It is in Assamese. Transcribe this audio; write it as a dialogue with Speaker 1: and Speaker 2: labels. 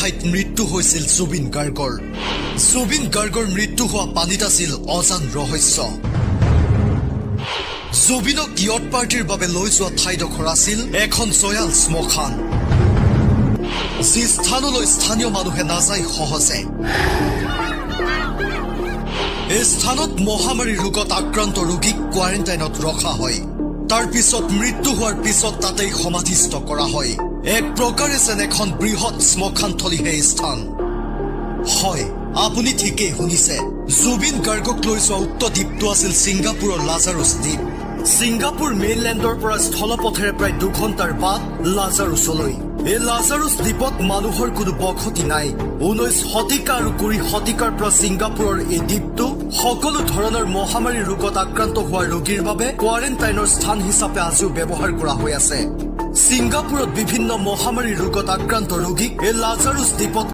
Speaker 1: ঠাইত মৃত্যু হৈছিল জুবিন গাৰ্গৰ। জুবিন গাৰ্গৰ মৃত্যু হোৱা পানীত আছিল অজান ৰহস্য। জুবিনক ইয়ট পাৰ্টিৰ বাবে লৈ যোৱা ঠাইডোখৰ আছিল এখন জয়াল শ্মশান, যি স্থানলৈ স্থানীয় মানুহে নাযায় সহজে। এই স্থানত মহামাৰী ৰোগত আক্ৰান্ত ৰোগীক কোৱাৰেণ্টাইনত ৰখা হয়। তাৰ পিছত মৃত্যু হোৱাৰ পিছত তাতেই সমাধিস্থ কৰা হয়। এক প্ৰকাৰে যেন এখন বৃহৎ শ্মশানথলীহে স্থান। হয়, আপুনি ঠিকেই শুনিছে। জুবিন গাৰ্গক লৈ যোৱা উক্ত দ্বীপটো আছিল ছিংগাপুৰৰ লাজাৰুছ দ্বীপ। ছিংগাপুৰ মেইনলেণ্ডৰ পৰা স্থলপথেৰে প্ৰায় 2 ঘণ্টাৰ বাট লাজাৰুছলৈ। এই লাজাৰুছ দ্বীপত মানুহৰ কোনো বসতি নাই। 19 শতিকা আৰু 20 শতিকাৰ পৰা ছিংগাপুৰৰ এই দ্বীপটো সকলো ধৰণৰ মহামাৰী ৰোগত আক্ৰান্ত হোৱা ৰোগীৰ বাবে কোৱাৰেণ্টাইনৰ স্থান হিচাপে আজিও ব্যৱহাৰ কৰা হৈ আছে। ছিংগাপুৰত বিভিন্ন মহামাৰী ৰোগত আক্ৰান্ত ৰোগীক এই লাজাৰুছ দ্বীপত